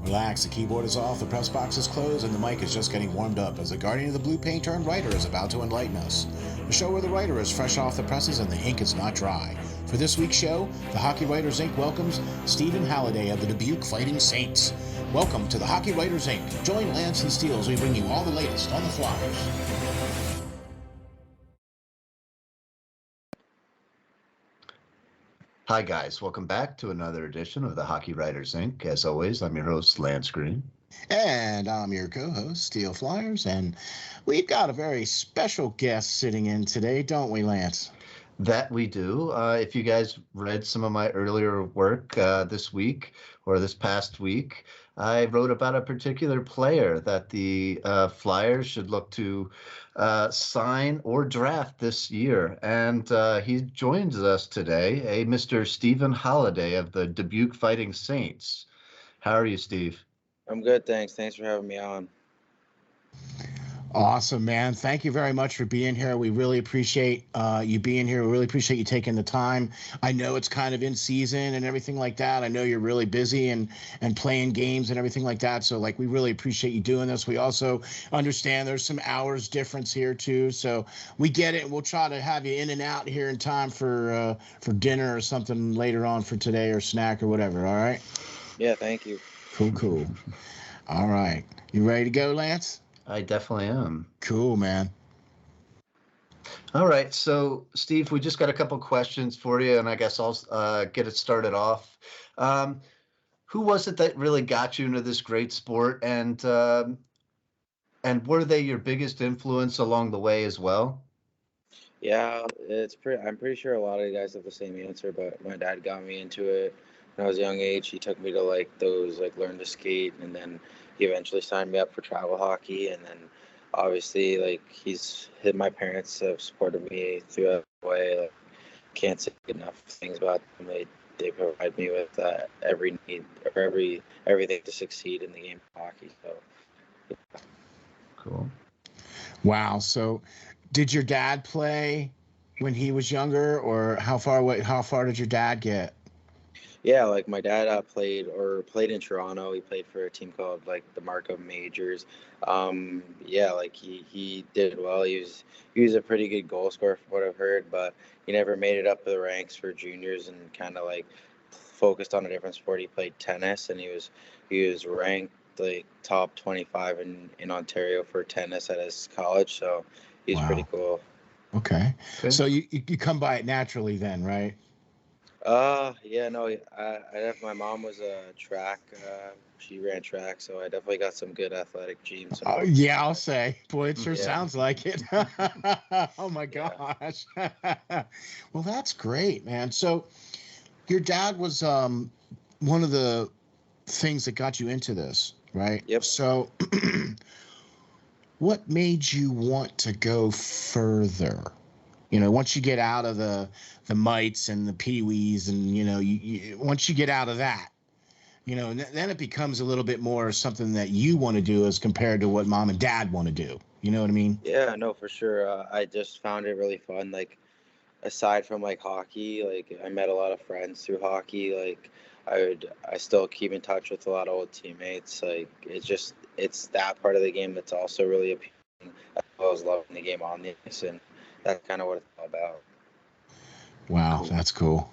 Relax, the keyboard is off, the press box is closed, and the mic is just getting warmed up as the guardian of the blue paint turned writer is about to enlighten us. The show where the writer is fresh off the presses and the ink is not dry. For this week's show, the Hockey Writers Inc. welcomes Stephen Halliday of the Dubuque Fighting Saints. Welcome to the Hockey Writers Inc. Join Lance and Steel as we bring you all the latest on the Flyers. Hi, guys. Welcome back to another edition of the Hockey Writers Inc. As always, I'm your host, Lance Green. And I'm your co-host, SteelFlyers, and we've got a very special guest sitting in today, don't we, Lance? That we do. If you guys read some of my earlier work this week or this past week, I wrote about a particular player that the Flyers should look to sign or draft this year. And he joins us today, a Mr. Stephen Halliday of the Dubuque Fighting Saints. How are you, Steve? I'm good, thanks. Thanks for having me on. Awesome, man. Thank you very much for being here. We really appreciate you being here. We really appreciate you taking the time. I know it's kind of in season and everything like that. I know you're really busy and playing games and everything like that. So, like, we really appreciate you doing this. We also understand there's some hours difference here, too. So we get it. We'll try to have you in and out here in time for dinner or something later on for today or snack or whatever. All right? Yeah, thank you. Cool. All right. You ready to go, Lance? I definitely am. Cool, man. All right. So, Steve, we just got a couple questions for you, and I guess I'll get it started off. Who was it that really got you into this great sport, and were they your biggest influence along the way as well? Yeah, I'm pretty sure a lot of you guys have the same answer, but my dad got me into it when I was a young age. He took me to learn to skate, and then he eventually signed me up for travel hockey, and then obviously my parents have supported me throughout the way. Like, can't say enough things about them. They provide me with every need or everything to succeed in the game of hockey. So yeah. Cool. Wow. So did your dad play when he was younger, or how far did your dad get? Yeah, like my dad played in Toronto. He played for a team called the Markham Majors. Yeah, he did well. He was a pretty good goal scorer from what I've heard, but he never made it up the ranks for juniors and kind of focused on a different sport. He played tennis, and he was ranked top 25 in Ontario for tennis at his college. So he's Wow. pretty cool. Okay. So you come by it naturally then, right? Yeah, no, my mom was a track, she ran track, so I definitely got some good athletic genes. So. Yeah, I'll say. Boy, it sure Yeah. sounds like it. Oh my gosh. Well, that's great, man. So your dad was one of the things that got you into this, right? Yep. So what made you want to go further? Once you get out of the mites and the peewees, and once you get out of that, then it becomes a little bit more something that you want to do as compared to what mom and dad want to do. You know what I mean? Yeah, no, for sure. I just found it really fun. Aside from hockey, I met a lot of friends through hockey. I still keep in touch with a lot of old teammates. It's that part of the game that's also really appealing, as well as loving the game on the ice, and that's kind of what it's all about. Wow, that's cool.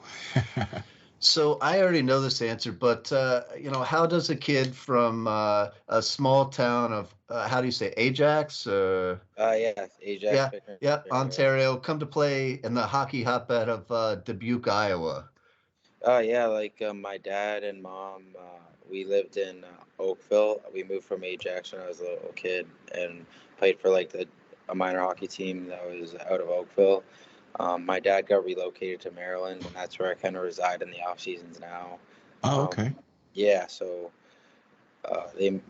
So I already know this answer, but how does a kid from a small town of how do you say Ajax? Yeah, Ajax. Yeah, Ontario, come to play in the hockey hotbed of Dubuque, Iowa? Yeah, my dad and mom, we lived in Oakville. We moved from Ajax when I was a little kid and played for a minor hockey team that was out of Oakville. My dad got relocated to Maryland, and that's where I kind of reside in the off seasons now. Oh, okay. Yeah, so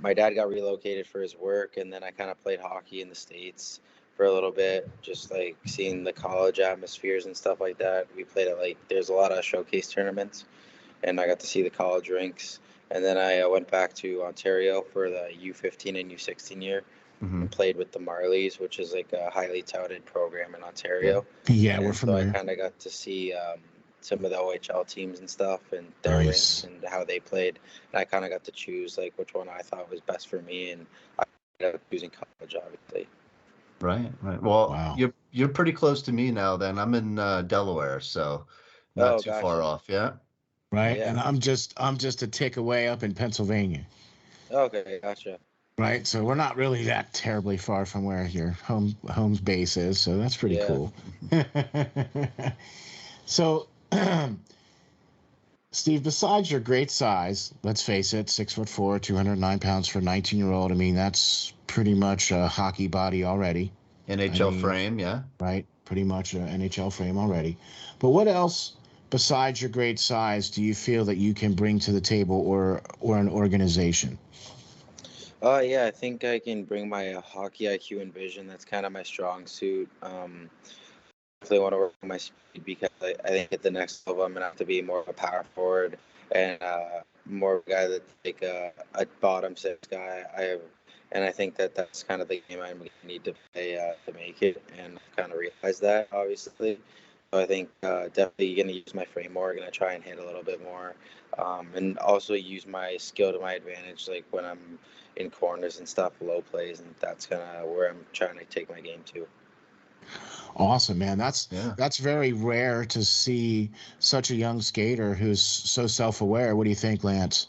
my dad got relocated for his work, and then I kind of played hockey in the States for a little bit, just seeing the college atmospheres and stuff like that. We played at there's a lot of showcase tournaments, and I got to see the college rinks. And then I went back to Ontario for the U15 and U16 year. Mm-hmm. And played with the Marlies, which is a highly touted program in Ontario. Yeah, we're familiar. So I kind of got to see some of the OHL teams and stuff and their ranks and how they played. And I kind of got to choose like which one I thought was best for me, and I ended up choosing college, obviously. Right. Well, you're pretty close to me now. Then I'm in Delaware, so not too far off. Yeah. Right. Yeah. And I'm just a tick away up in Pennsylvania. Okay, gotcha. Right. So we're not really that terribly far from where your home base is. So that's pretty cool. So, Steve, besides your great size, let's face it, 6'4", 209 pounds for a 19-year-old. I mean, that's pretty much a hockey body already. NHL frame, yeah. Right. Pretty much an NHL frame already. But what else besides your great size do you feel that you can bring to the table or an organization? Yeah, I think I can bring my hockey IQ and vision. That's kind of my strong suit. Definitely want to work on my speed because I think at the next level I'm gonna have to be more of a power forward and more of a guy that's like a bottom six guy. I think that's kind of the game I'm gonna need to play to make it, and I kind of realize that obviously. So I think definitely gonna use my frame more. Gonna try and hit a little bit more, and also use my skill to my advantage, like when I'm in corners and stuff, low plays, and that's kind of where I'm trying to take my game to. Awesome, man. That's very rare to see such a young skater who's so self-aware. What do you think, Lance?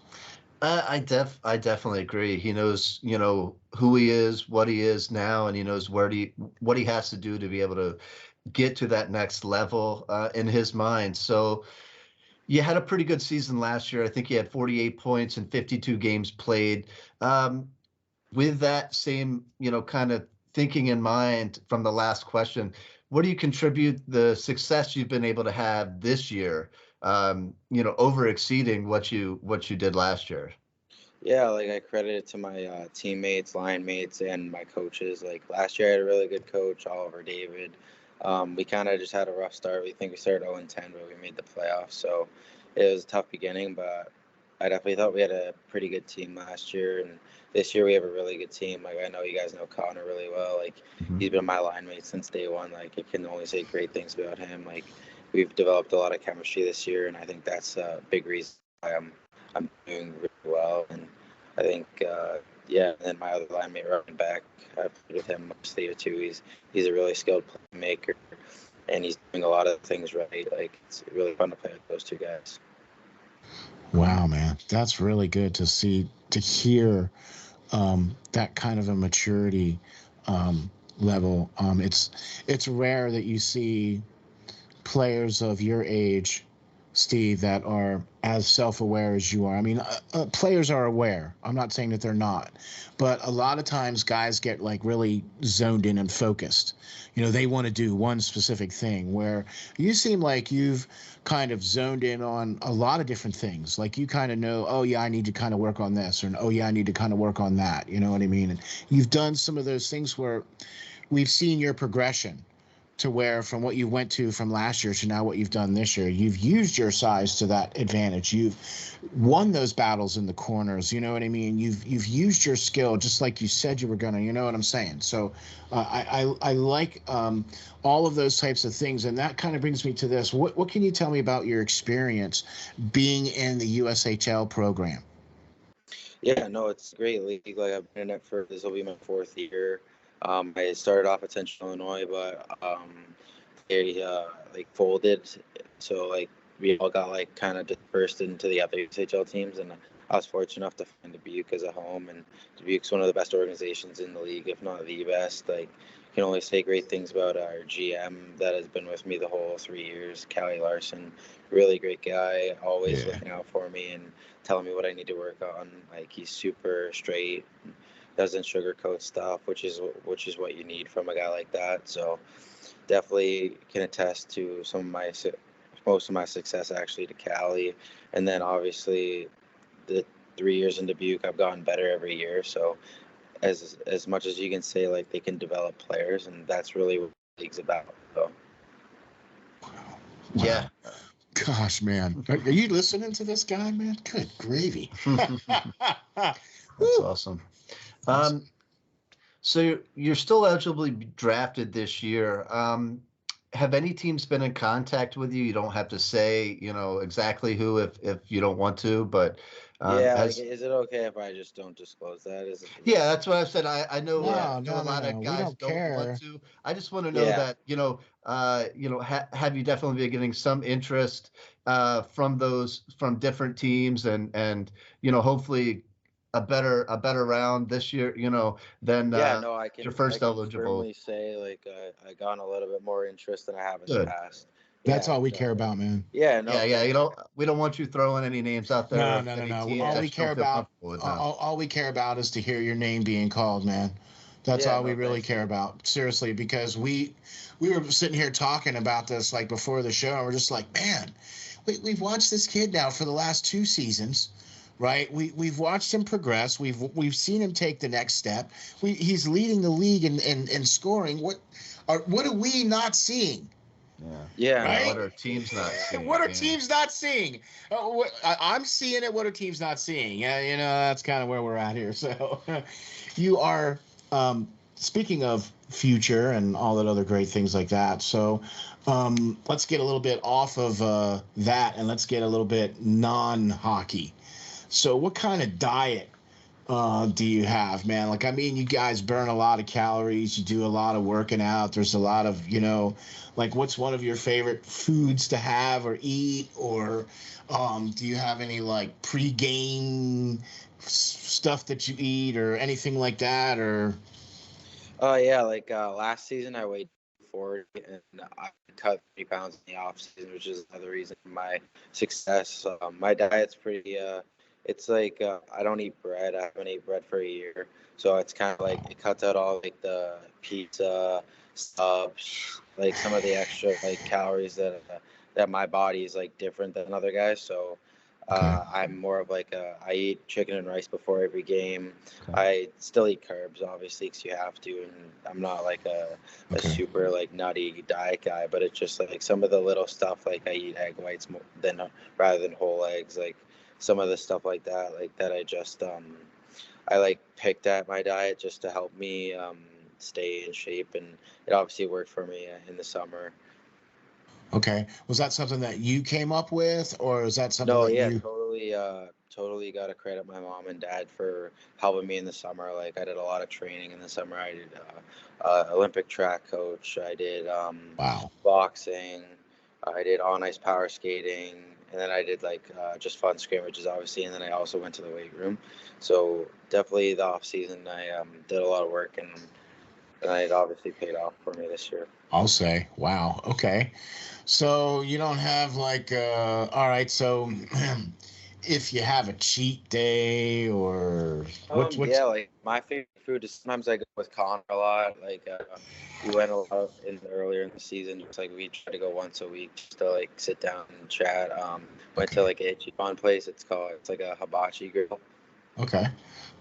I definitely agree. He knows, who he is, what he is now, and he knows what he has to do to be able to get to that next level in his mind. So you had a pretty good season last year. I think he had 48 points in 52 games played. With that same, kind of thinking in mind from the last question, what do you contribute the success you've been able to have this year, over exceeding what you did last year? Yeah, like I credit it to my teammates, line mates, and my coaches. Like last year, I had a really good coach, Oliver David. We kind of just had a rough start. We think we started 0-10, but we made the playoffs. So it was a tough beginning, but I definitely thought we had a pretty good team last year. And this year we have a really good team. Like I know you guys know Connor really well. Like he's been my line mate since day one. Like I can only say great things about him. Like we've developed a lot of chemistry this year, and I think that's a big reason why I'm doing really well. And I think and then my other line mate Robin Beck, I played with him mostly too. He's a really skilled playmaker, and he's doing a lot of things right. Like it's really fun to play with those two guys. Wow, man, that's really good to hear that kind of a maturity level. It's rare that you see players of your age, Steve, that are as self-aware as you are. I mean, players are aware. I'm not saying that they're not, but a lot of times guys get like really zoned in and focused. They want to do one specific thing, where you seem like you've kind of zoned in on a lot of different things. Like you kind of know, oh yeah, I need to kind of work on this, or oh yeah, I need to kind of work on that. You know what I mean? And you've done some of those things where we've seen your progression to where from what you went to from last year to now what you've done this year, you've used your size to that advantage. You've won those battles in the corners. You know what I mean? You've used your skill just like you said you were gonna. You know what I'm saying? So I like all of those types of things, and that kind of brings me to this. What can you tell me about your experience being in the USHL program? Yeah, no, it's a great league. Like I've been in it this will be my 4th year. I started off at Central Illinois, but they like folded, so like we all got like kind of dispersed into the other USHL teams, and I was fortunate enough to find Dubuque as a home, and Dubuque's one of the best organizations in the league, if not the best. Like, can only say great things about our GM that has been with me the whole 3 years, Callie Larson. Really great guy, always looking out for me and telling me what I need to work on. Like he's super straight, doesn't sugarcoat stuff, which is what you need from a guy like that. So definitely can attest to most of my success actually to Cali, and then obviously the 3 years in Dubuque, I've gotten better every year. So as much as you can say, like they can develop players, and that's really what the league's about. So. Wow. Yeah. Gosh, man, are you listening to this guy, man? Good gravy. That's awesome. So you're still eligible to be drafted this year. have any teams been in contact with you? You don't have to say, exactly who if you don't want to, but Yeah, like, as is it okay if I just don't disclose that? yeah, that's what I've said. I know Yeah. know a lot of We guys don't don't want care. to. I just want to know Yeah. that, have you definitely been getting some interest from different teams and hopefully a better round this year, than Yeah, no, your I first can eligible. firmly say like I got a little bit more interest than I have in the Good. past. That's Yeah, all we care so about, man. yeah, no, Yeah, yeah. thanks. We don't want you throwing any names out there No, of no, no, any no. teams All that we you care don't feel about, comfortable with now. all we care about is to hear your name being called, man. That's Yeah, all we no, really thanks, care man. about, seriously. Because we were sitting here talking about this like before the show, and we're just like, man, we've watched this kid now for the last 2 seasons, right? We've watched him progress. We've seen him take the next step. He's leading the league in scoring. What are we not seeing? Yeah. Yeah, Yeah. no, Right? What are teams not seeing? What are Yeah. teams not seeing? I'm seeing it. What are teams not seeing? Yeah, that's kind of where we're at here. So, you are speaking of future and all that other great things like that. So, let's get a little bit off of that and let's get a little bit non-hockey. So, what kind of diet do you have, man? Like, I mean, you guys burn a lot of calories. You do a lot of working out. There's a lot of, like, what's one of your favorite foods to have or eat? Or do you have any, like, pre-game stuff that you eat or anything like that? Or, oh yeah, like last season I weighed 40 and I cut 3 pounds in the off season, which is another reason for my success. My diet's pretty. It's like I don't eat bread. I haven't ate bread for a year, so it's kind of like it cuts out all like the pizza, subs, like some of the extra like calories that my body is like different than other guys. So okay. I'm more of like I eat chicken and rice before every game. Okay. I still eat carbs, obviously, because you have to, and I'm not like a Okay. super like nutty diet guy, but it's just like some of the little stuff, like I eat egg whites more than rather than whole eggs, like some of the stuff like that I just I like picked at my diet just to help me stay in shape, and it obviously worked for me in the summer. Okay. Was that something that you came up with, or is that something No, that yeah, you? totally got to credit my mom and dad for helping me in the summer. Like I did a lot of training in the summer. I did Olympic track coach. I did Wow. boxing. I did on ice power skating, and then I did like just fun scrimmages, obviously. And then I also went to the weight room. So definitely the off season, I did a lot of work, and it obviously paid off for me this year. I'll say, wow. Okay. So you don't have like, all right. So if you have a cheat day or what's Yeah, like my favorite food is sometimes I go with Connor a lot. Like we went a lot in earlier in the season. Just like we try to go once a week just to like sit down and chat. Went to okay. like a Ichiban place. It's like a hibachi grill. Okay.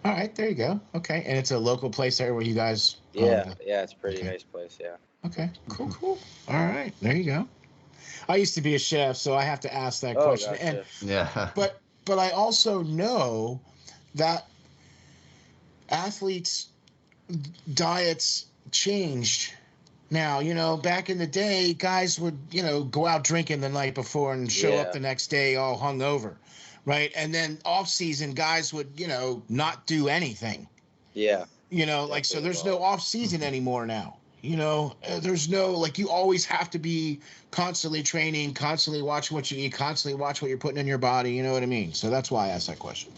All right. There you go. Okay. And it's a local place there where you guys. Yeah, it's a pretty Okay. nice place. Yeah. Okay. Cool. Cool. All right. There you go. I used to be a chef, so I have to ask that Oh, question. And gotcha. Yeah. but I also know that athletes' diets changed. Now, back in the day, guys would, go out drinking the night before and show up Yeah, the next day all hungover, right? And then off season, guys would, not do anything, yeah, like, so definitely there's no evolved. off season anymore now. There's no, like, you always have to be constantly training, constantly watching what you eat, constantly watch what you're putting in your body. You know what I mean? So that's why I asked that question.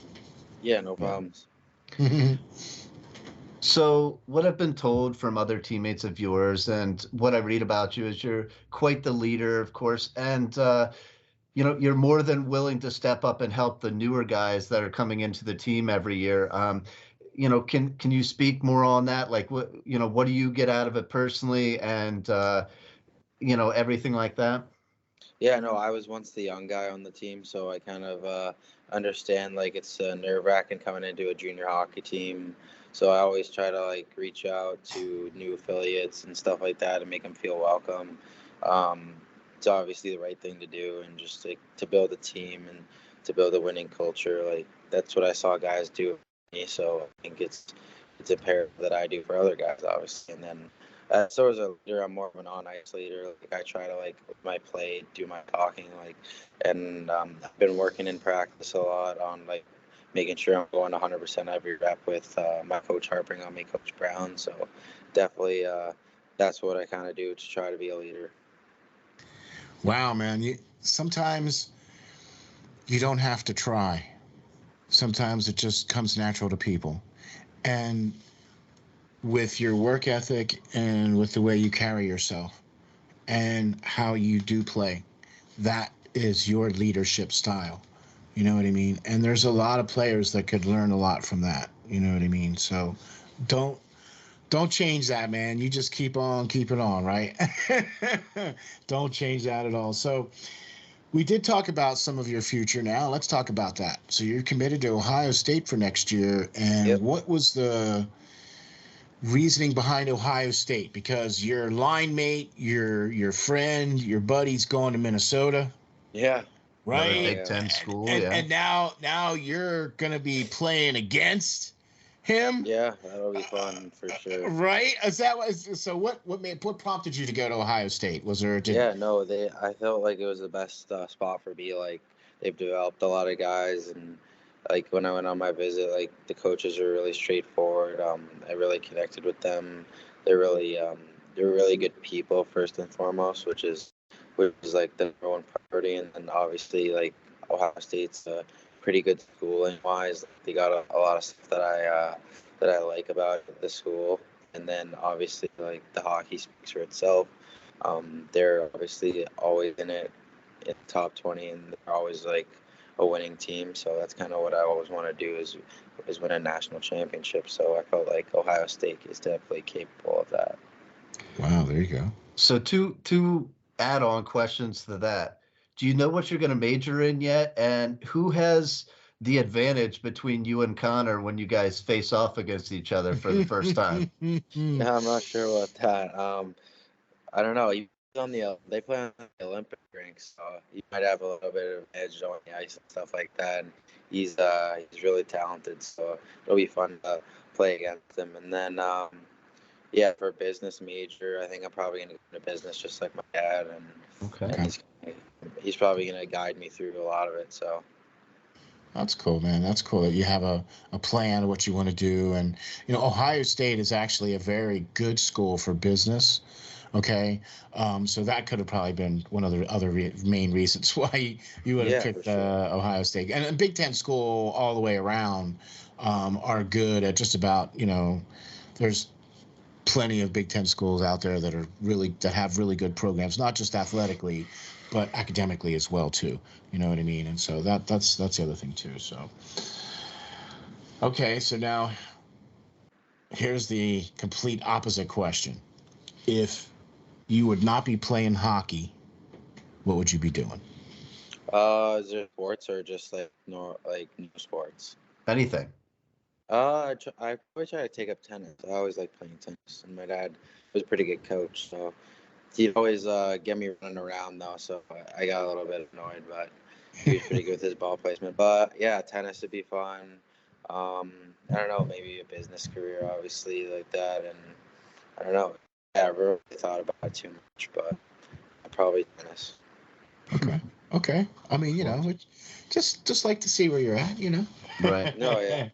Yeah, no Yeah. problems. So, what I've been told from other teammates of yours and what I read about you is you're quite the leader, of course, and you're more than willing to step up and help the newer guys that are coming into the team every year. Can you speak more on that? Like, what do you get out of it personally, and everything like that? Yeah, no, I was once the young guy on the team, so I kind of understand like it's nerve-wracking coming into a junior hockey team. So I always try to like reach out to new affiliates and stuff like that and make them feel welcome. Um, it's obviously the right thing to do, and just like to build a team and to build a winning culture. Like that's what I saw guys do for me. So I think it's imperative that I do for other guys, obviously. And then So as a leader, I'm more of an on-ice leader. Like I try to like with my play, do my talking, like, and I've been working in practice a lot on like making sure I'm going 100% every rep with my coach harping on me, Coach Brown. So definitely, that's what I kind of do to try to be a leader. Wow, man. Sometimes you don't have to try. Sometimes it just comes natural to people. And with your work ethic and with the way you carry yourself and how you do play, that is your leadership style. You know what I mean? And there's a lot of players that could learn a lot from that. You know what I mean? So don't don't change that, man. You just keep on keeping on, right? Don't change that at all. So we did talk about some of your future now. Let's talk about that. So you're committed to Ohio State for next year. And Yep. what was the reasoning behind Ohio State? Because your line mate, your friend, your buddy's going to Minnesota, Yeah. Another right? Big Yeah. Ten school, And yeah. and now you're gonna be playing against him, Yeah, that'll be fun for sure. right? Is that so? What prompted you to go to Ohio State? Was there Yeah, no, I felt like it was the best spot for me. Like they've developed a lot of guys, and like when I went on my visit, like the coaches are really straightforward. I really connected with them. They're really they're really good people first and foremost, which is like the number one priority. And then obviously like Ohio State's a pretty good schooling wise. They got a lot of stuff that I like about the school. And then obviously like the hockey speaks for itself. They're obviously always in the top 20, and they're always like a winning team. So that's kind of what I always want to do is win a national championship. So I felt like Ohio State is definitely capable of that. Wow, there you go. So two add-on questions to that. Do you know what you're going to major in yet? And who has the advantage between you and Connor when you guys face off against each other for the first time? Yeah, I'm not sure about that. I don't know. He's on they play on the Olympic rinks, so he might have a little bit of edge on the ice and stuff like that. And he's really talented, so it'll be fun to play against him. And then yeah, for business major, I think I'm probably gonna go into business just like my dad, Okay. and he's probably gonna guide me through a lot of it. So That's cool, man. That's cool that you have a plan of what you want to do. And, Ohio State is actually a very good school for business. Okay. So that could have probably been one of the other main reasons why you would have yeah, for picked sure. Ohio State. And a Big Ten school all the way around are good at just about, there's plenty of Big Ten schools out there that have really good programs, not just athletically, but academically as well too. You know what I mean? And so that's the other thing too. So okay, so now here's the complete opposite question. If you would not be playing hockey, what would you be doing? Is there sports or just like no sports? Anything. I probably try to take up tennis. I always like playing tennis, and my dad was a pretty good coach, so he'd always get me running around though. So I got a little bit annoyed, but he was pretty good with his ball placement. But yeah, tennis would be fun. I don't know, maybe a business career, obviously, like that, and I don't know. I never really thought about it too much, but probably tennis. Okay. Okay. I mean, just like to see where you're at, Right. No, yeah.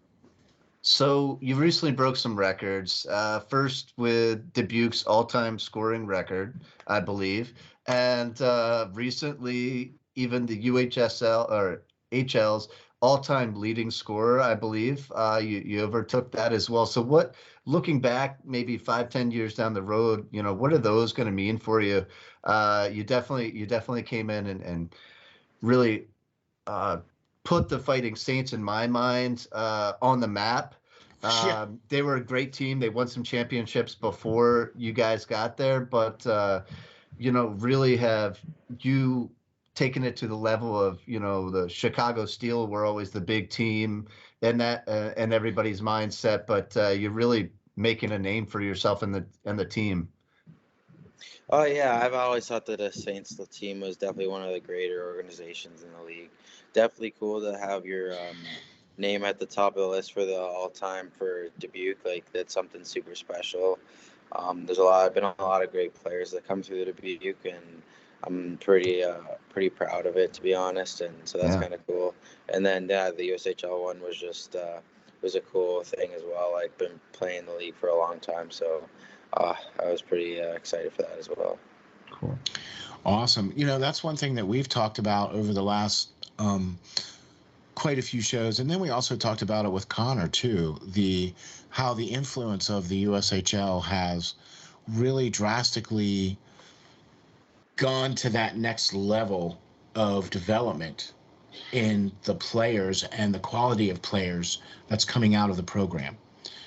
So you recently broke some records. First with Dubuque's all-time scoring record, I believe, and recently even the UHSL or HL's all-time leading scorer, I believe. You overtook that as well. So looking back, maybe 5-10 years down the road, what are those going to mean for you? You definitely came in and really uh, put the Fighting Saints in my mind on the map. Yeah. They were a great team. They won some championships before you guys got there, but really have you taken it to the level of the Chicago Steel were always the big team and that and everybody's mindset, but you're really making a name for yourself and the team. Oh yeah, I've always thought that the Saints the team was definitely one of the greater organizations in the league. Definitely cool to have your name at the top of the list for the all time for Dubuque. Like that's something super special. There's been a lot of great players that come through the Dubuque, and I'm pretty proud of it, to be honest. And so that's kind of cool. And then the USHL one was just was a cool thing as well. Like, been playing the league for a long time, so I was pretty excited for that as well. Cool. Awesome. That's one thing that we've talked about over the last quite a few shows, and then we also talked about it with Connor too. How the influence of the USHL has really drastically gone to that next level of development in the players and the quality of players that's coming out of the program.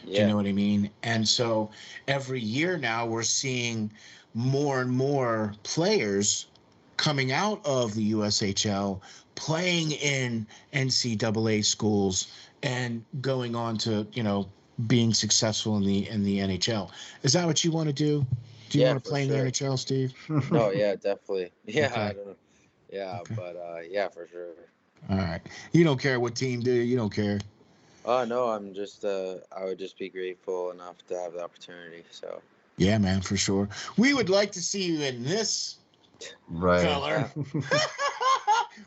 Yeah. Do you know what I mean? And so every year now we're seeing more and more players coming out of the USHL playing in NCAA schools and going on to, being successful in the NHL. Is that what you want to do? Do you want to play in the NHL, Steve? No, yeah, definitely. Yeah, okay. I don't know. Yeah, okay. But yeah, for sure. All right. You don't care what team, do you? You don't care. Oh no, I'm just I would just be grateful enough to have the opportunity. So. Yeah, man, for sure. We would like to see you in this color.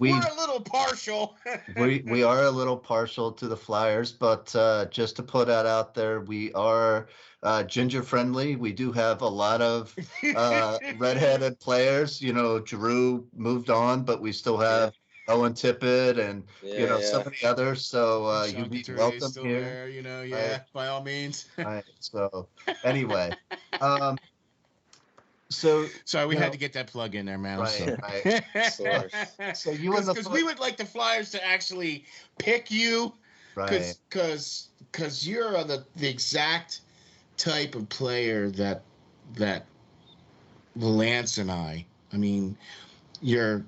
We're a little partial. we are a little partial to the Flyers, but just to put that out there, we are ginger friendly. We do have a lot of redheaded players. Drew moved on, but we still have Owen Tippett and so many others. So you'd be welcome still here. There, by all means. Right. So anyway. Sorry, we had to get that plug in there, man. Right. So you and because we would like the Flyers to actually pick you, right? Because you're the exact type of player that Lance and I mean, you're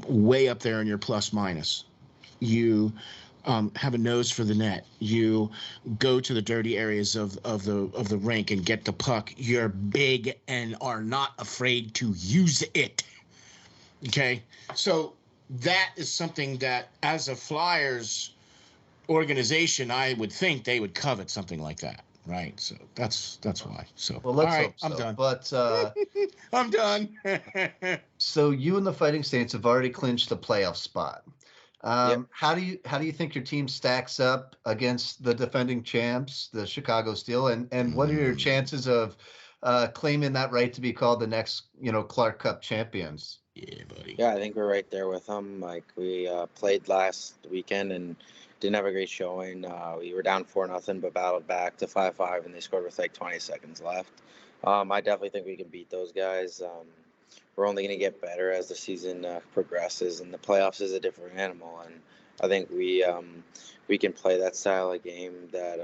way up there in your plus minus. You have a nose for the net. You go to the dirty areas of the rink and get the puck. You're big and are not afraid to use it. Okay, so that is something that, as a Flyers organization, I would think they would covet something like that, right? So that's why. So well, let's hope so. I'm done. But I'm done. So you and the Fighting Saints have already clinched the playoff spot. How do you think your team stacks up against the defending champs, the Chicago Steel, and what are your chances of claiming that right to be called the next, Clark Cup champions? Yeah, buddy. Yeah, I think we're right there with them. Like, we played last weekend and didn't have a great showing. We were down 4-0, but battled back to 5-5, and they scored with like 20 seconds left. I definitely think we can beat those guys. We're only going to get better as the season progresses, and the playoffs is a different animal. And I think we can play that style of game that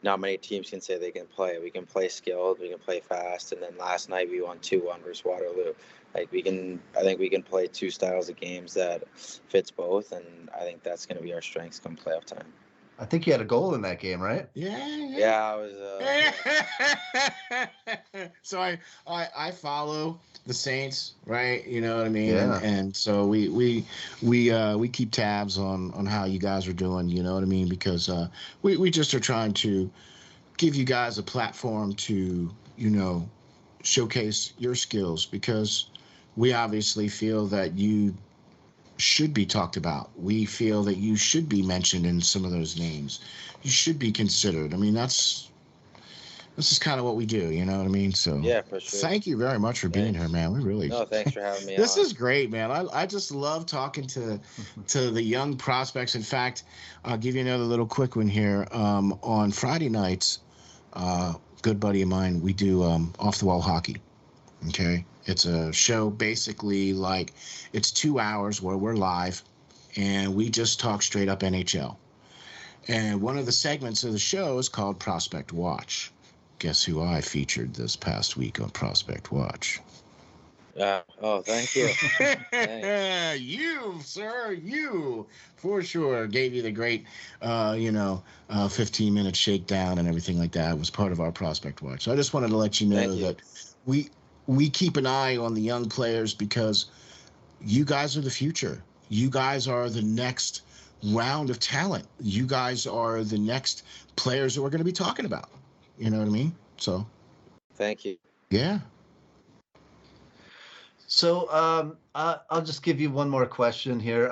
not many teams can say they can play. We can play skilled, we can play fast, and then last night we won 2-1 versus Waterloo. Like, I think we can play two styles of games that fits both, and I think that's going to be our strengths come playoff time. I think you had a goal in that game, right? Yeah, I was. So I follow the Saints, right? You know what I mean? Yeah. And so we keep tabs on how you guys are doing. You know what I mean? Because we just are trying to give you guys a platform to showcase your skills, because we obviously feel that you should be talked about. We feel that you should be mentioned in some of those names. You should be considered. I mean, this is kind of what we do, you know what I mean? So yeah, for sure. Thank you very much for being here, man. We really. No, thanks for having me. This is great, man. I just love talking to the young prospects. In fact, I'll give you another little quick one here. On Friday nights, good buddy of mine, we do off the wall hockey. Okay. It's a show, basically, like, it's 2 hours where we're live and we just talk straight up NHL. And one of the segments of the show is called Prospect Watch. Guess who I featured this past week on Prospect Watch? Oh, thank you. You, sir, you, for sure, gave you the great, 15-minute shakedown and everything like that. It was part of our Prospect Watch. So I just wanted to let you know that we keep an eye on the young players, because you guys are the future. You guys are the next round of talent. You guys are the next players that we're going to be talking about. You know what I mean? So, Thank you. yeah. So I'll just give you one more question here.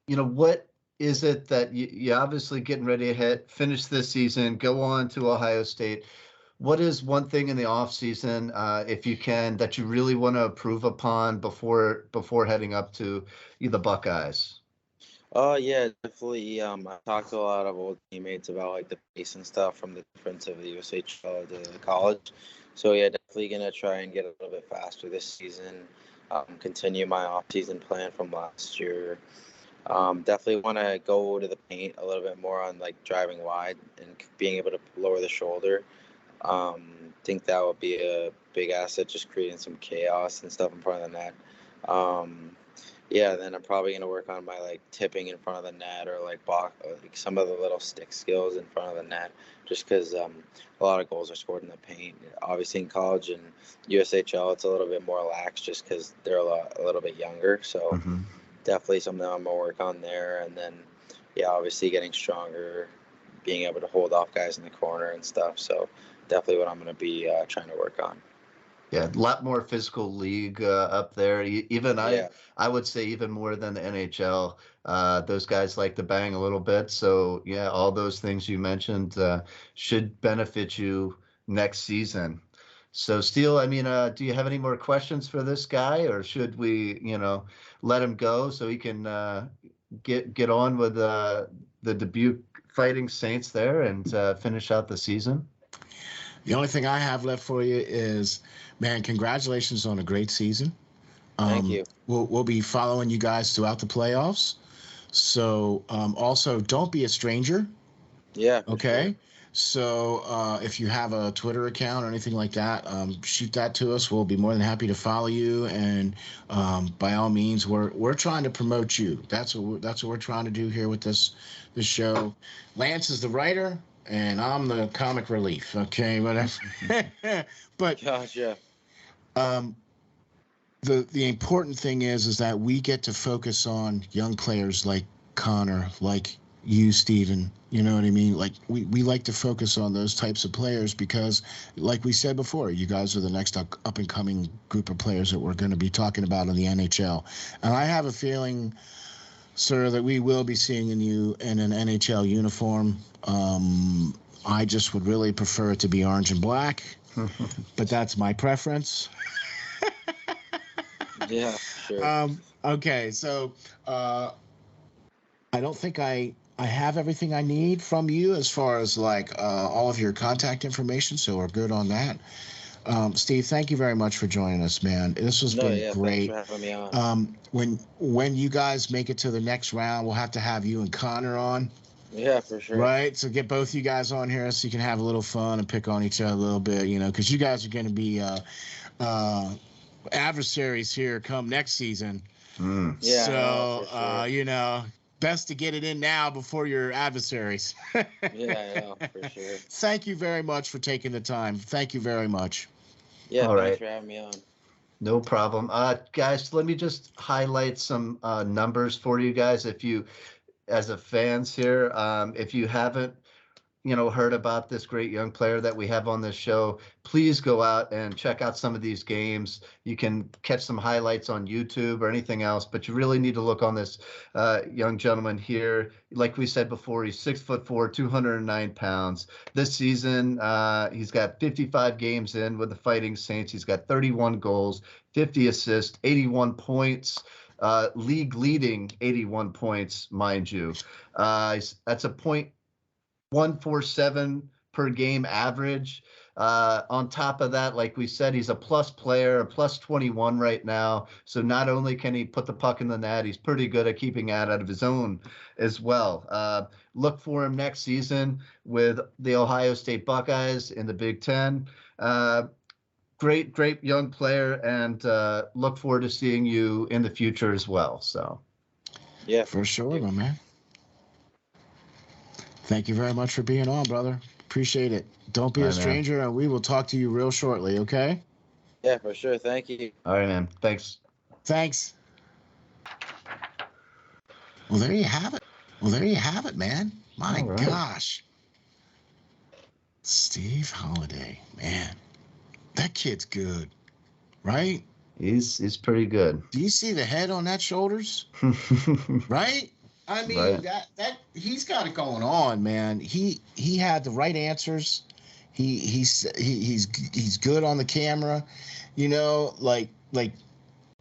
What is it that you obviously getting ready to finish this season, go on to Ohio State? What is one thing in the off season, if you can, that you really want to improve upon before heading up to the Buckeyes? Oh yeah, definitely. I talked to a lot of old teammates about like the pace and stuff from the difference of the USHL to the college. So yeah, definitely gonna try and get a little bit faster this season. Continue my off-season plan from last year. Definitely want to go to the paint a little bit more on like driving wide and being able to lower the shoulder. Think that would be a big asset, just creating some chaos and stuff in front of the net. Yeah, then I'm probably gonna work on my like tipping in front of the net or like like some of the little stick skills in front of the net, just because a lot of goals are scored in the paint. Obviously, in college and USHL, it's a little bit more lax just because they're a little bit younger. So Mm-hmm. definitely something I'm gonna work on there. And then, yeah, obviously getting stronger, being able to hold off guys in the corner and stuff. So definitely what I'm gonna be trying to work on. Yeah, a lot more physical league up there. Even Yeah. I would say even more than the NHL. Those guys like to bang a little bit. So yeah, all those things you mentioned should benefit you next season. So Steele, I mean, do you have any more questions for this guy, or should we, let him go so he can get on with the Dubuque Fighting Saints there and finish out the season? The only thing I have left for you is, man, congratulations on a great season. Thank you. We'll be following you guys throughout the playoffs. So also, don't be a stranger. Yeah. For Okay. Sure. So if you have a Twitter account or anything like that, shoot that to us. We'll be more than happy to follow you. And by all means, we're trying to promote you. That's what we're trying to do here with this show. Lance is the writer, and I'm the comic relief. Okay, whatever. But Gotcha. um, the important thing is that we get to focus on young players like Connor, like you, Stephen. You know what I mean? Like we like to focus on those types of players because, like we said before, you guys are the next up and coming group of players that we're going to be talking about in the NHL. And I have a feeling, sir, that we will be seeing you in an NHL uniform. I just would really prefer it to be orange and black, but that's my preference. Yeah. Sure. Okay, so I don't think I have everything I need from you as far as like all of your contact information, so we're good on that. Steve, thank you very much for joining us, man. This has No. been Yeah. Thanks great. for having me on. When you guys make it to the next round, we'll have to have you and Connor on, Yeah. For sure. right? So get both you guys on here so you can have a little fun and pick on each other a little bit, because you guys are going to be adversaries here come next season. Mm. Yeah. So, For sure. best to get it in now before your adversaries. Yeah. I know. For sure. Thank you very much for taking the time. Thank you very much. Yeah. All Thanks right. for having me on. No problem. Guys, let me just highlight some numbers for you guys. If you, as a fans here, if you haven't, heard about this great young player that we have on this show, please go out and check out some of these games. You can catch some highlights on YouTube or anything else, but you really need to look on this young gentleman here. Like we said before, he's 6'4", 209 pounds. This season, he's got 55 games in with the Fighting Saints. He's got 31 goals, 50 assists, 81 points. League leading 81 points, mind you. That's a .147 per game average. On top of that, like we said, he's a plus player, a plus 21 right now. So not only can he put the puck in the net, he's pretty good at keeping it out of his own as well. Look for him next season with the Ohio State Buckeyes in the Big Ten. Great young player, and look forward to seeing you in the future as well. So, Yeah. For sure, my man. Thank you very much for being on, brother. Appreciate it. Don't be all a right, man. stranger, and we will talk to you real shortly, okay? Yeah. For sure. Thank you. All right, man. Thanks. Thanks. Well, there you have it. Man. My All right. gosh. Steve Halliday, man, that kid's good, right? He's pretty good. Do you see the head on that shoulders? Right? I mean, Right. that he's got it going on, man. He had the right answers. He's good on the camera, like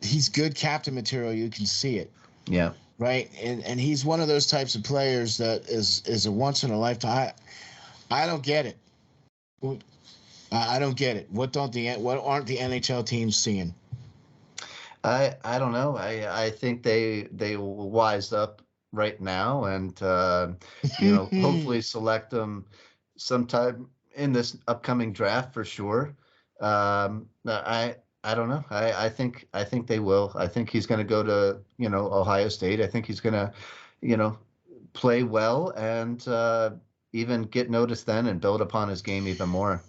he's good captain material. You can see it, Yeah. right? And he's one of those types of players that is a once in a lifetime. I don't get it. I don't get it. What aren't the NHL teams seeing? I don't know. I think they will wise up right now, and hopefully select them sometime in this upcoming draft for sure. I don't know. I think they will. I think he's going to go to Ohio State. I think he's going to you know play well and even get noticed then and build upon his game even more.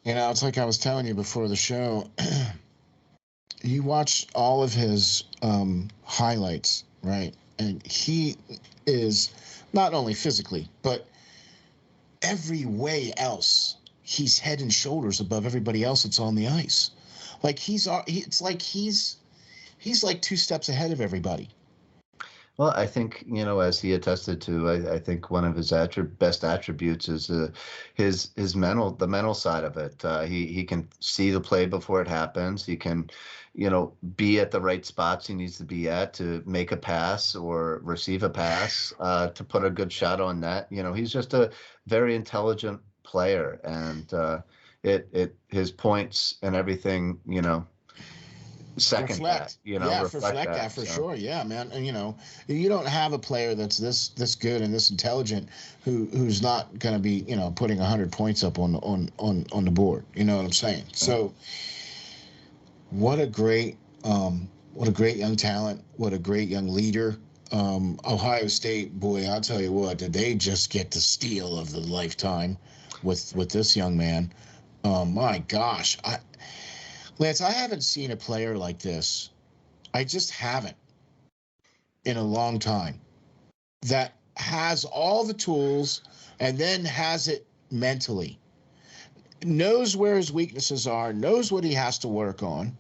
It's like I was telling you before the show. You watch all of his highlights, right? And he is not only physically, but every way else, he's head and shoulders above everybody else that's on the ice. Like it's like he's like two steps ahead of everybody. Well, I think, as he attested to, I think one of his best attributes is his the mental side of it. He can see the play before it happens. He can, be at the right spots he needs to be at to make a pass or receive a pass, to put a good shot on net. He's just a very intelligent player, and his points and everything, second that, reflect that for so. sure. Yeah, man. And you don't have a player that's this good and this intelligent who's not going to be putting 100 points up on the board. You know what I'm saying? So what a great young talent. What a great young leader. Ohio State, boy, I'll tell you what, did they just get the steal of the lifetime with this young man? My gosh, Lance, I haven't seen a player like this. I just haven't in a long time that has all the tools and then has it mentally. Knows where his weaknesses are, knows what he has to work on,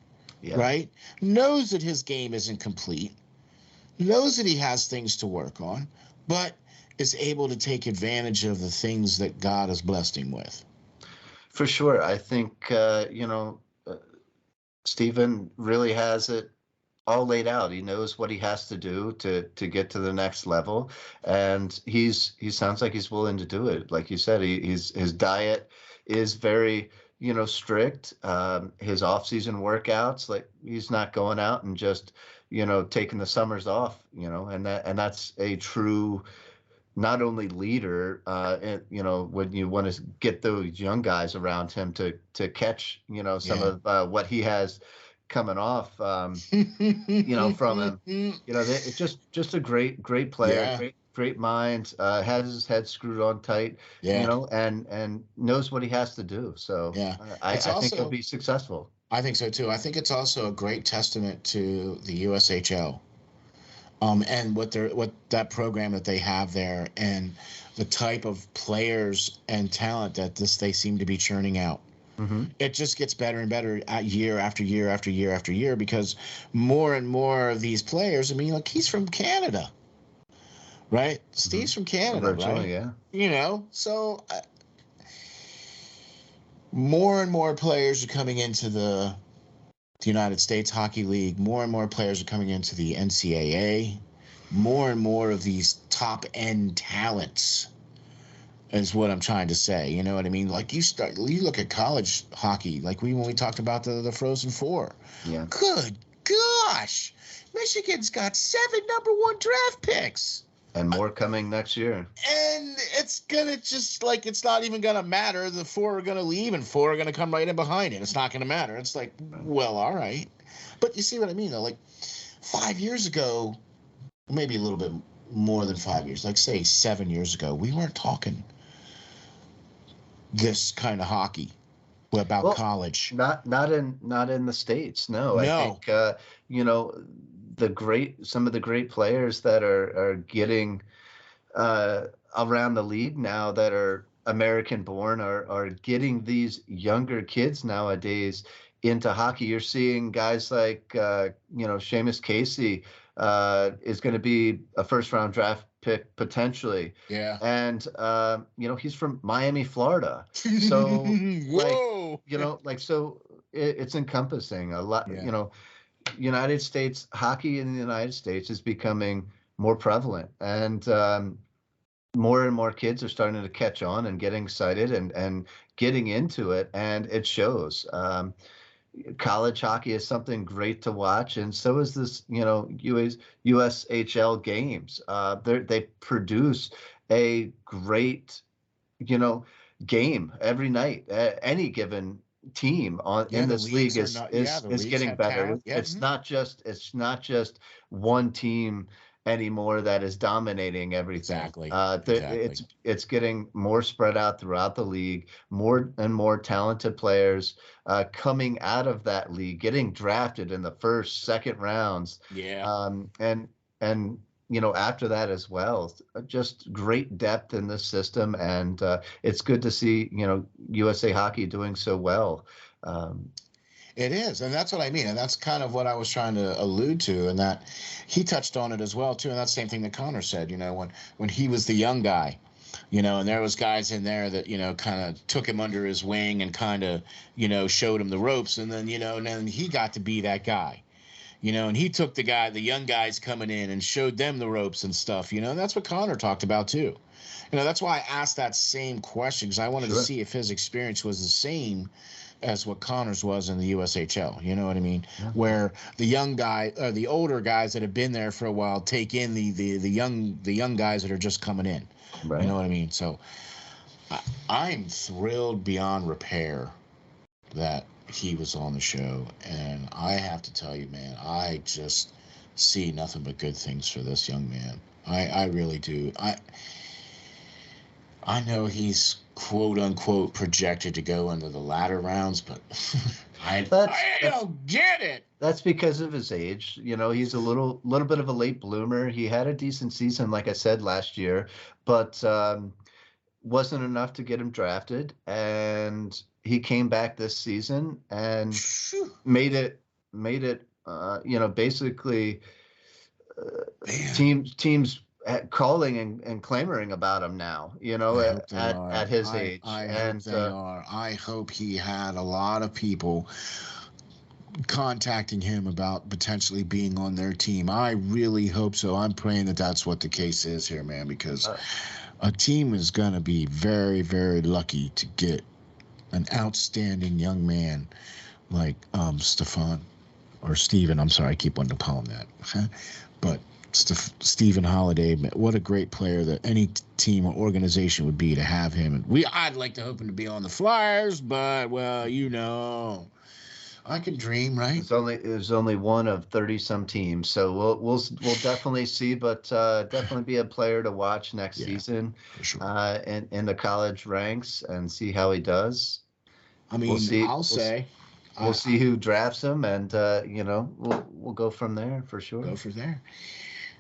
right? Knows that his game isn't complete, knows that he has things to work on, but is able to take advantage of the things that God has blessed him with. For sure. I think, Stephen really has it all laid out. He knows what he has to do to get to the next level, and he sounds like he's willing to do it. Like you said, his diet is very strict. His off-season workouts, like he's not going out and just taking the summers off. And that's a true, not only leader, when you want to get those young guys around him to catch, some of what he has coming off, from him. It's just a great player, great mind, has his head screwed on tight, and knows what he has to do. So I think he'll be successful. I think so too. I think it's also a great testament to the USHL. And what that program that they have there, and the type of players and talent that they seem to be churning out. Mm-hmm. It just gets better and better year after year after year after year, because more and more of these players. I mean, like, he's from Canada, right? Steve's from Canada, originally, right? Yeah. So more and more players are coming into the United States Hockey League. More and more players are coming into the NCAA. More and more of these top-end talents is what I'm trying to say. You know what I mean? Like, you look at college hockey, like when we talked about the Frozen Four. Yeah. Good gosh. Michigan's got 7 number 1 draft picks. And more coming next year. And it's gonna just, like, it's not even gonna matter. The 4 are gonna leave and 4 are gonna come right in behind it. It's not gonna matter. It's like, well, all right. But you see what I mean, though? Like, 5 years ago, maybe a little bit more than 5 years, like, say 7 years ago, we weren't talking this kind of hockey about college. Not in the States. No. I think some of the great players that are getting around the league now that are American-born are getting these younger kids nowadays into hockey. You're seeing guys like Seamus Casey is going to be a first-round draft pick potentially. Yeah. And he's from Miami, Florida. So Whoa. it's encompassing a lot. Yeah. United States hockey in the United States is becoming more prevalent, and more and more kids are starting to catch on and getting excited and getting into it, and it shows. College hockey is something great to watch, and so is this, USHL games. They produce a great, game every night. Any given team in the this league leagues are not, is the is leagues getting have better. talent. Yeah. It's not just one team anymore that is dominating everything. Exactly. It's getting more spread out throughout the league, more and more talented players coming out of that league, getting drafted in the first, second rounds. Yeah. And after that as well, just great depth in this system, and it's good to see USA Hockey doing so well. It is, and that's what I mean, and that's kind of what I was trying to allude to, and that he touched on it as well too, and that's the same thing that Connor said. When he was the young guy, and there was guys in there that kind of took him under his wing and kind of showed him the ropes, and then and then he got to be that guy. And he took the young guys coming in and showed them the ropes and stuff, and that's what Connor talked about too. That's why I asked that same question, because I wanted to see if his experience was the same as what Connor's was in the USHL. You know what I mean? Yeah. Where the young guy, or the older guys that have been there for a while, take in the young guys that are just coming in. Right. You know what I mean? So I'm thrilled beyond repair that he was on the show, and I have to tell you, man, I just see nothing but good things for this young man. I really do. I know he's quote unquote projected to go into the latter rounds, but I don't get it. That's because of his age. He's a little bit of a late bloomer. He had a decent season, like I said, last year, but wasn't enough to get him drafted. And he came back this season and made it. Basically, teams calling and clamoring about him now, at his age. I hope they are. I hope he had a lot of people contacting him about potentially being on their team. I really hope so. I'm praying that that's what the case is here, man, because a team is going to be very, very lucky to get an outstanding young man like Stephen. I'm sorry, I keep wanting to call him that. But Stephen Halliday, what a great player that any team or organization would be to have him. And I'd like to hope him to be on the Flyers, but I can dream, right? There's only one of 30 some teams, so we'll definitely see, but definitely be a player to watch next season, for sure. in the college ranks, and see how he does. I mean, we'll see who drafts him, and we'll go from there for sure. Go from there.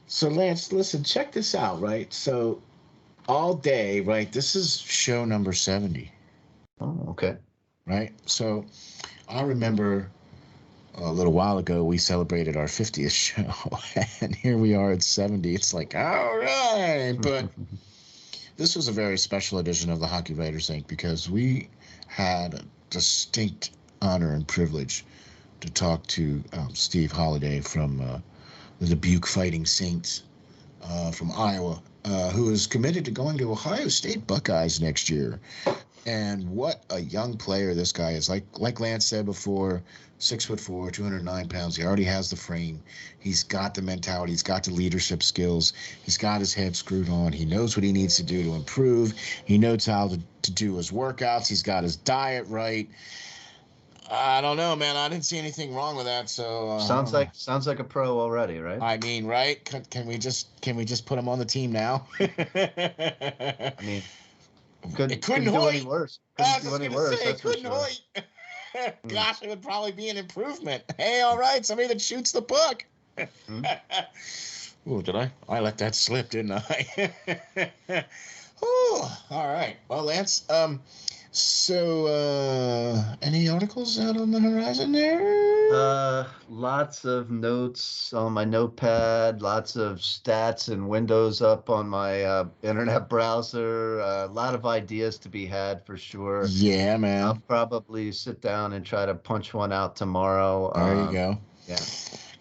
So Lance, listen, check this out, right? So all day, right? This is show number 70. Oh, okay. Right. So I remember a little while ago we celebrated our 50th show, and here we are at 70. It's like, all right, but this was a very special edition of the Hockey Writers Inc. because we had a distinct honor and privilege to talk to Steve Halliday from the Dubuque Fighting Saints from Iowa, who is committed to going to Ohio State Buckeyes next year. And what a young player this guy is. Like Lance said before, 6'4", 209 pounds. He already has the frame. He's got the mentality. He's got the leadership skills. He's got his head screwed on. He knows what he needs to do to improve. He knows how to do his workouts. He's got his diet right. I don't know, man. I didn't see anything wrong with that. So sounds like a pro already, right? I mean, right? Can we just put him on the team now? I mean, couldn't do any worse. Gosh, it would probably be an improvement. Hey, all right, somebody that shoots the puck. Oh, did I? I let that slip, didn't I? Oh, all right. Well, Lance, any articles out on the horizon there? Lots of notes on my notepad, lots of stats and windows up on my internet browser. A lot of ideas to be had for sure. Yeah, I'll man. probably sit down and try to punch one out tomorrow. There you go. Yeah.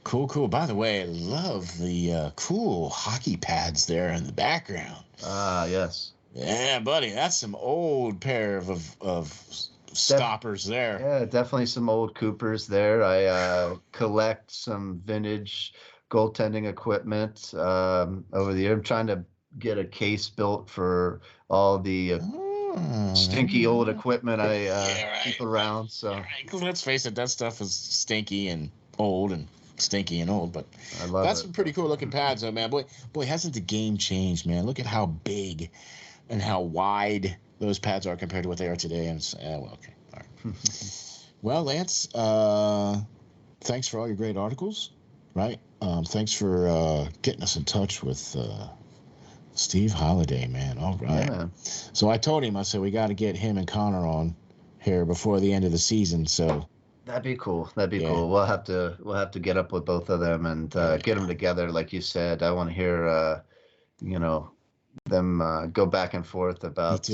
Cool, cool. By the way, I love the cool hockey pads there in the background. Yes. Yeah, buddy, that's some old pair of stoppers there. Yeah, definitely some old Coopers there. I collect some vintage goaltending equipment over the year. I'm trying to get a case built for all the stinky old equipment I keep around. So Because let's face it, that stuff is stinky and old and stinky and old. But I love that's it. some pretty cool looking pads, though, man. Boy, hasn't the game changed, man? Look at how big and how wide those pads are compared to what they are today. And it's, well, okay, all right. Well, Lance, thanks for all your great articles, right? Thanks for getting us in touch with Steve Halliday, man. All right. Yeah, man. So I told him, I said, we got to get him and Connor on here before the end of the season. So That'd be cool. That'd be Yeah. cool. We'll have to get up with both of them and get them together, like you said. I want to hear, them go back and forth about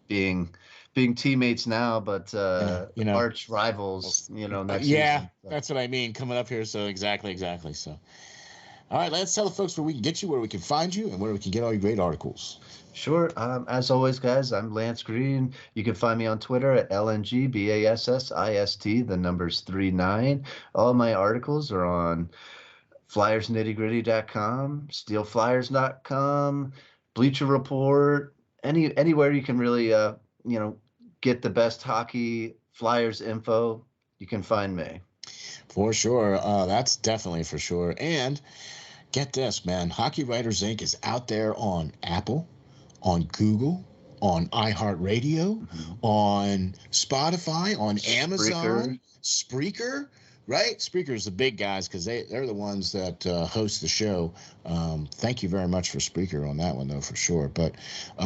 being teammates now, but arch rivals. Next season. That's what I mean. Coming up here, so exactly. So, all right, let's tell the folks where we can get you, where we can find you, and where we can get all your great articles. Sure. As always, guys, I'm Lance Green. You can find me on Twitter at LNGBASSIST, the numbers 39. All my articles are on FlyersNittyGritty.com, SteelFlyers.com, Bleacher Report, anywhere you can really, get the best hockey Flyers info, you can find me. For sure. That's definitely for sure. And get this, man. Hockey Writers Inc. is out there on Apple, on Google, on iHeartRadio, on Spotify, on Amazon, Spreaker, right? Spreaker is the big guys because they're the ones that host the show. Thank you very much for Spreaker on that one, though, for sure. But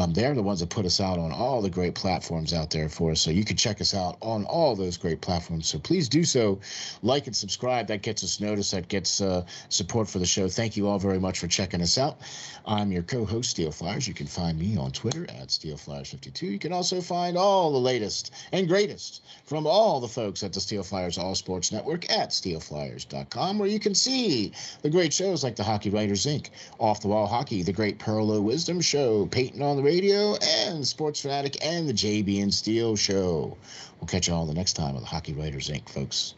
they're the ones that put us out on all the great platforms out there for us. So you can check us out on all those great platforms. So please do so. Like and subscribe. That gets us noticed. That gets support for the show. Thank you all very much for checking us out. I'm your co-host, Steel Flyers. You can find me on Twitter at SteelFlyers52. You can also find all the latest and greatest from all the folks at the SteelFlyers All Sports Network at SteelFlyers.com, where you can see the great shows like the Hockey Writers Inc., Off the Wall Hockey, the Great Perlo Wisdom Show, Peyton on the Radio, and Sports Fanatic, and the JB and Steel Show. We'll catch you all the next time on the Hockey Writers Inc., folks.